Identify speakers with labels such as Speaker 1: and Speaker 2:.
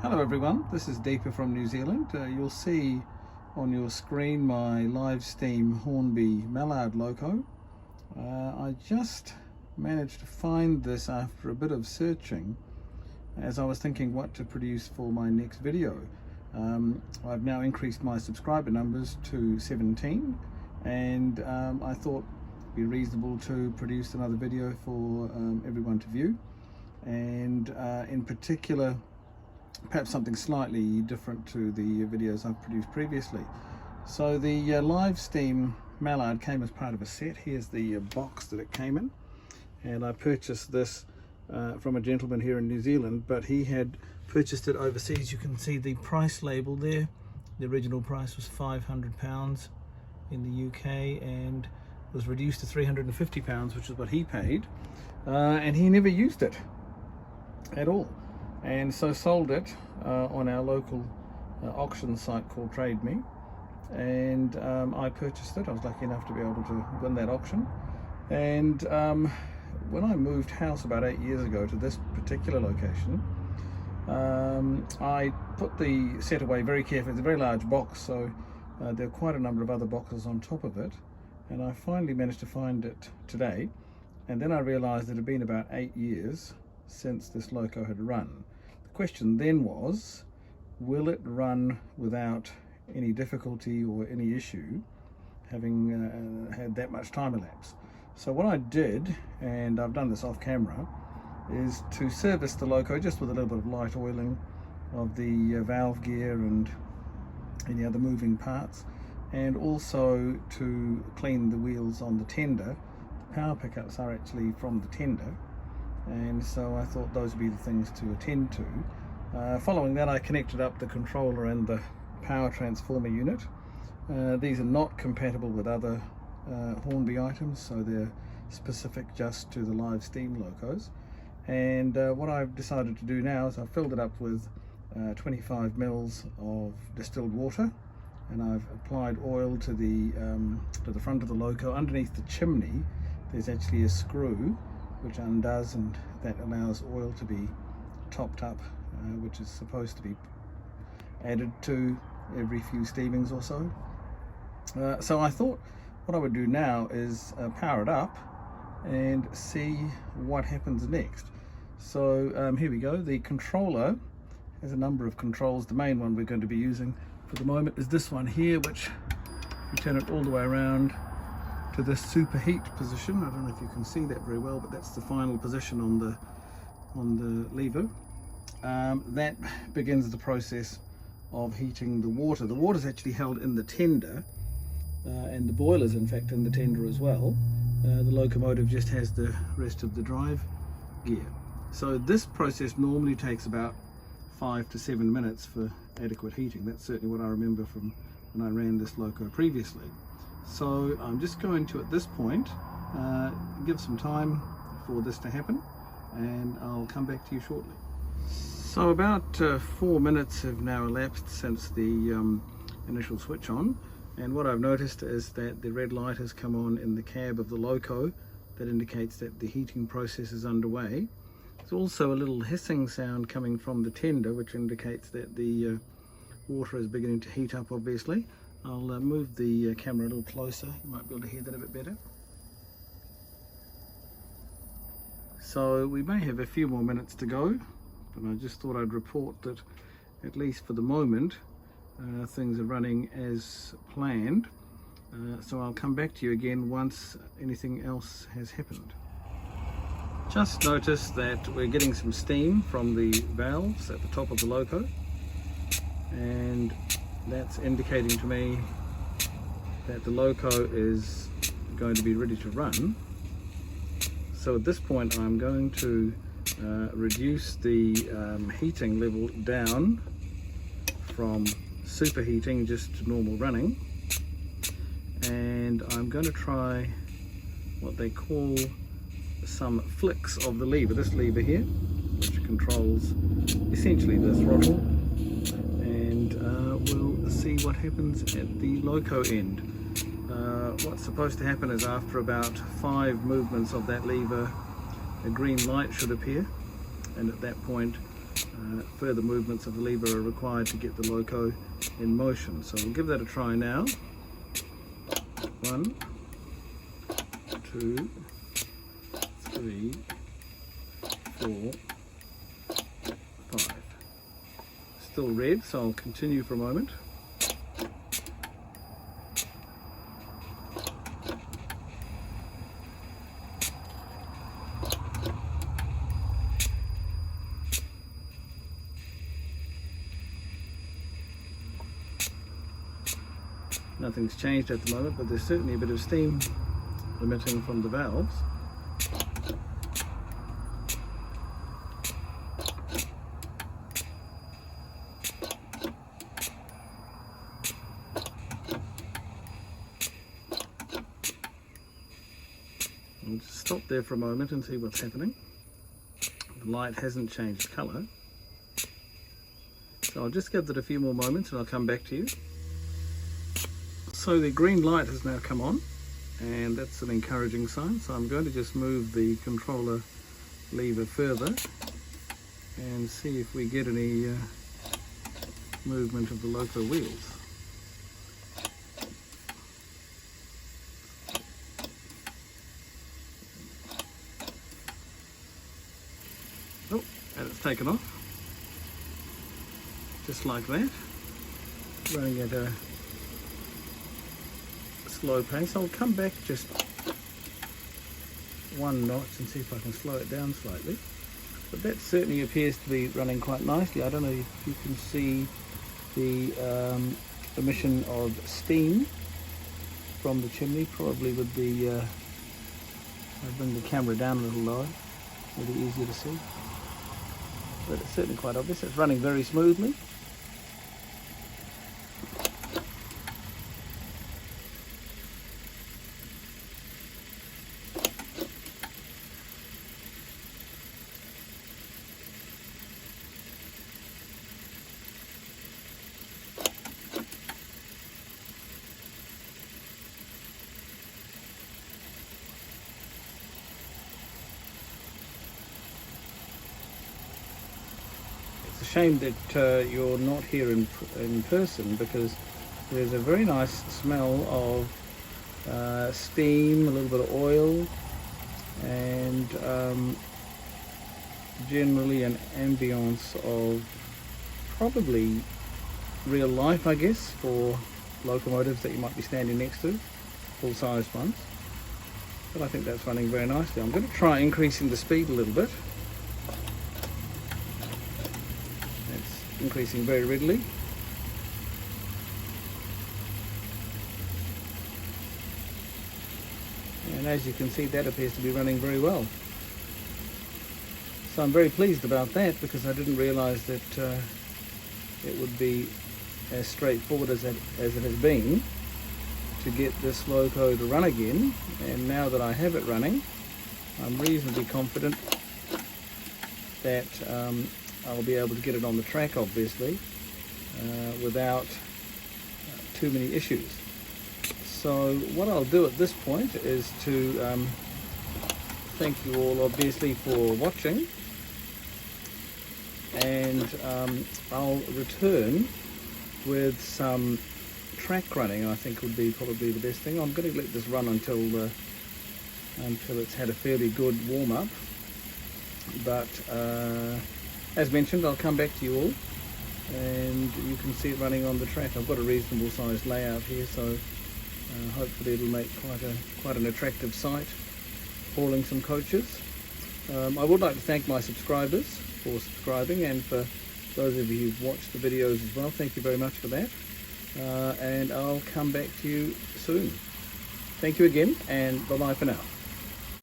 Speaker 1: Hello everyone, this is Deepa from New Zealand. You'll see on your screen my live steam Hornby Mallard loco. I just managed to find this after a bit of searching as I was thinking what to produce for my next video. I've now increased my subscriber numbers to 17 and I thought it'd be reasonable to produce another video for everyone to view, and in particular perhaps something slightly different to the videos I've produced previously. So the live steam Mallard came as part of a set. Here's the box that it came in, and I purchased this from a gentleman here in New Zealand, but he had purchased it overseas. You can see the price label there. The original price was £500 in the UK and was reduced to £350, which is what he paid, and he never used it at all, and so sold it on our local auction site called Trade Me. And I purchased it. I was lucky enough to be able to win that auction. And when I moved house about 8 years ago to this particular location, I put the set away very carefully. It's a very large box, so there are quite a number of other boxes on top of it, and I finally managed to find it today. And then I realized it had been about 8 years since this loco had run. The question then was, will it run without any difficulty or any issue, having had that much time elapse? So what I did, and I've done this off camera, is to service the loco just with a little bit of light oiling of the valve gear and any other moving parts, and also to clean the wheels on the tender. The power pickups are actually from the tender, and so I thought those would be the things to attend to. Following that, I connected up the controller and the power transformer unit. These are not compatible with other Hornby items, so they're specific just to the live steam locos. And what I've decided to do now is I've filled it up with 25 mils of distilled water, and I've applied oil to the front of the loco. Underneath the chimney there's actually a screw which undoes, and that allows oil to be topped up, which is supposed to be added to every few steamings or so. So I thought what I would do now is power it up and see what happens next. So here we go. The controller has a number of controls. The main one we're going to be using for the moment is this one here, which you turn it all the way around to this superheat position. I don't know if you can see that very well, but that's the final position on the lever. That begins the process of heating the water. The water is actually held in the tender, and the boiler's in fact in the tender as well. The locomotive just has the rest of the drive gear. So this process normally takes about 5 to 7 minutes for adequate heating. That's certainly what I remember from when I ran this loco previously. So I'm just going to, at this point, give some time for this to happen, and I'll come back to you shortly. So about 4 minutes have now elapsed since the initial switch on, and what I've noticed is that the red light has come on in the cab of the loco. That indicates that the heating process is underway. There's also a little hissing sound coming from the tender, which indicates that the water is beginning to heat up, obviously. I'll move the camera a little closer. You might be able to hear that a bit better. So we may have a few more minutes to go, but I just thought I'd report that at least for the moment things are running as planned. So I'll come back to you again once anything else has happened. Just notice that we're getting some steam from the valves at the top of the loco, and that's indicating to me that the loco is going to be ready to run. So at this point I'm going to reduce the heating level down from superheating just to normal running, and I'm going to try what they call some flicks of the lever. This lever here, which controls essentially the throttle, and we'll see what happens at the loco end. What's supposed to happen is after about 5 movements of that lever, a green light should appear, and at that point further movements of the lever are required to get the loco in motion. So we'll give that a try now. 1, 2, 3, 4, 5. Still red, so I'll continue for a moment. Nothing's changed at the moment, but there's certainly a bit of steam emitting from the valves. I'll just stop there for a moment and see what's happening. The light hasn't changed colour, so I'll just give it a few more moments and I'll come back to you. So the green light has now come on, and that's an encouraging sign. So I'm going to just move the controller lever further and see if we get any movement of the loco wheels. Oh, and it's taken off. Just like that. Running at a slow pace. I'll come back just 1 notch and see if I can slow it down slightly. But that certainly appears to be running quite nicely. I don't know if you can see the emission of steam from the chimney, probably with the I'll bring the camera down a little lower, maybe easier to see. But it's certainly quite obvious. It's running very smoothly. It's a shame that you're not here in person, because there's a very nice smell of steam, a little bit of oil, and generally an ambience of probably real life, I guess, for locomotives that you might be standing next to, full-sized ones. But I think that's running very nicely. I'm going to try increasing the speed a little bit. It's increasing very readily. And as you can see, that appears to be running very well. So I'm very pleased about that, because I didn't realise that it would be as straightforward as it has been to get this loco to run again. And now that I have it running, I'm reasonably confident that I'll be able to get it on the track, obviously, without too many issues. So what I'll do at this point is to thank you all, obviously, for watching, and I'll return with some track running. I think would be probably the best thing. I'm going to let this run until it's had a fairly good warm-up, but as mentioned, I'll come back to you all and you can see it running on the track. I've got a reasonable sized layout here, so hopefully it'll make quite an attractive site, hauling some coaches. I would like to thank my subscribers for subscribing, and for those of you who've watched the videos as well, thank you very much for that. And I'll come back to you soon. Thank you again, and bye-bye for now.